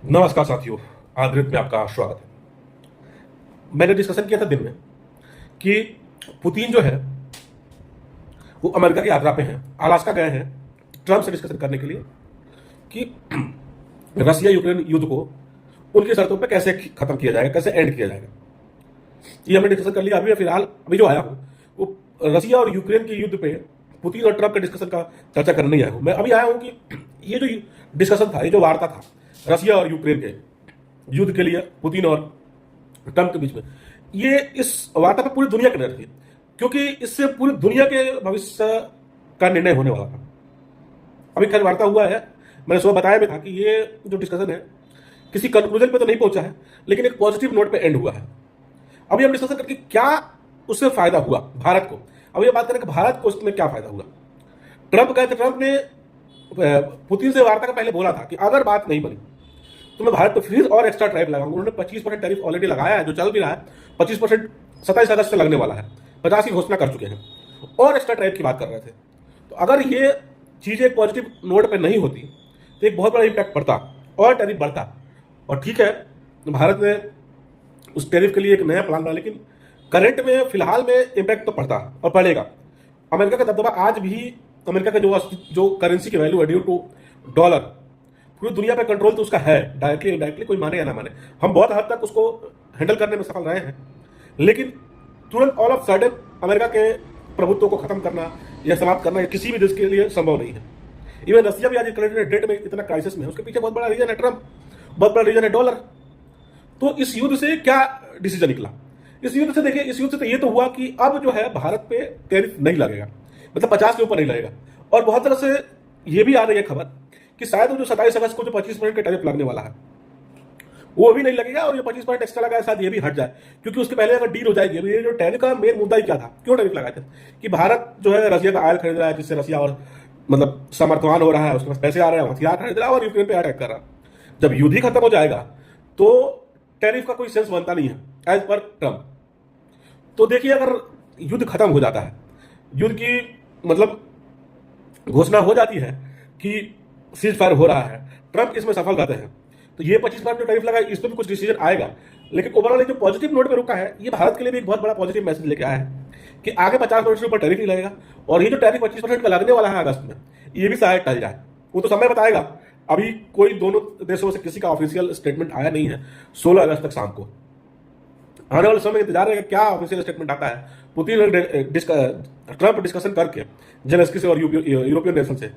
नमस्कार साथियों, आदृत में आपका स्वागत है। मैंने डिस्कशन किया था दिन में कि पुतिन जो है वो अमेरिका की यात्रा पे हैं, अलास्का गए हैं ट्रंप से डिस्कशन करने के लिए कि रसिया यूक्रेन युद्ध को उनकी शर्तों पे कैसे खत्म किया जाएगा, कैसे एंड किया जाएगा। ये हमने डिस्कशन कर लिया। अभी फिलहाल अभी जो आया हूँ वो रसिया और यूक्रेन के युद्ध पे पुतिन और ट्रंप के डिस्कशन का चर्चा करने नहीं आया हूँ। मैं अभी आया हूँ कि ये जो डिस्कशन था, ये जो वार्ता था रसिया और यूक्रेन के युद्ध के लिए पुतिन और ट्रंप के बीच में, ये इस वार्ता पर पूरी दुनिया की नजर थी, क्योंकि इससे पूरी दुनिया के भविष्य का निर्णय होने वाला था। अभी खैर वार्ता हुआ है, मैंने सुबह बताया भी था कि ये जो डिस्कशन है किसी कंक्लूजन पे तो नहीं पहुंचा है, लेकिन एक पॉजिटिव नोट पे एंड हुआ है। अभी हम डिस्कशन करके क्या उससे फायदा हुआ भारत को। अब ये बात करें कि भारत को उसमें क्या फायदा हुआ। ट्रंप कहते, ट्रंप ने पुतिन से वार्ता का पहले बोला था कि अगर बात नहीं बनी तो मैं भारत पर फिर और एक्स्ट्रा टैरिफ लगाऊंगा। उन्होंने 25% टैरिफ ऑलरेडी लगाया है, जो चल भी रहा है। 25% 27 अगस्त से लगने वाला है, 50 की घोषणा कर चुके हैं और एक्स्ट्रा टैरिफ की बात कर रहे थे। तो अगर ये चीज़ें पॉजिटिव नोट पर नहीं होती तो एक बहुत बड़ा इम्पैक्ट पड़ता और टैरिफ बढ़ता। और ठीक है, भारत ने उस टैरिफ के लिए एक नया प्लान बना, लेकिन करंट में फिलहाल में इम्पैक्ट तो पड़ता और पड़ेगा। अमेरिका का दबदबा आज भी, अमेरिका का जो करेंसी की वैल्यू है ड्यू टू डॉलर, पूरी दुनिया पे कंट्रोल तो उसका है, डायरेक्टली इनडायरेक्टली, कोई माने या ना माने। हम बहुत हद तक उसको हैंडल करने में सफल रहे हैं, लेकिन तुरंत ऑल ऑफ सडन अमेरिका के प्रभुत्व को खत्म करना या समाप्त करना किसी भी देश के लिए संभव नहीं है। इवन रसिया भी आज करंट डेट में इतना क्राइसिस में है, उसके पीछे बहुत बड़ा रीजन है ट्रंप, बहुत बड़ा रीजन है डॉलर। तो इस युद्ध से क्या डिसीजन निकला? इस युद्ध से देखिए, इस युद्ध से तो ये तो हुआ कि अब जो है भारत पे टैरिफ नहीं लगेगा, मतलब 50 के ऊपर नहीं लगेगा। और बहुत तरह से ये भी आ रही है खबर कि शायद वो जो 27 अगस्त को जो 25% का टैरिफ लगने वाला है वो भी नहीं लगेगा, और ये 25% एक्स्ट्रा लगा है शायद ये भी हट जाए, क्योंकि उसके पहले अगर डील हो जाएगी। अभी ये जो टैरिफ का मेन मुद्दा ही क्या था, क्यों टैरिफ लगाए थे? कि भारत जो है रसिया का ऑयल खरीद रहा है, जिससे रसिया और मतलब सामर्थ्यवान हो रहा है, उसके पास पैसे आ रहे हैं, हथियार खरीद रहा है और यूक्रेन पे अटैक कर रहा है। जब युद्ध ही खत्म हो जाएगा तो टैरिफ का कोई सेंस बनता नहीं है एज पर ट्रम्प। तो देखिए, अगर युद्ध खत्म हो जाता है, युद्ध की मतलब घोषणा हो जाती है कि सीज फायर हो रहा है, ट्रंप इसमें सफल रहते हैं, तो ये 25% जो टैरिफ लगा इस पर भी कुछ डिसीजन आएगा। लेकिन ओवरऑल जो पॉजिटिव नोट पे रुका है, ये भारत के लिए भी एक बहुत बड़ा पॉजिटिव मैसेज लेके आया है कि आगे 50% से ऊपर टैरिफ नहीं लगेगा, और ये जो टैरिफ 25% का लगने वाला है अगस्त में, ये भी शायद टल जाए। वो तो समय बताएगा। अभी कोई दोनों देशों से किसी का ऑफिशियल स्टेटमेंट आया नहीं है 16 अगस्त तक शाम को। आने वाले समय इंतजार रहेगा क्या ऑफिशियल स्टेटमेंट आता है। पुतिन और ट्रंप डिस्कशन करके जेलेंस्की से और यूरोपियन नेशन से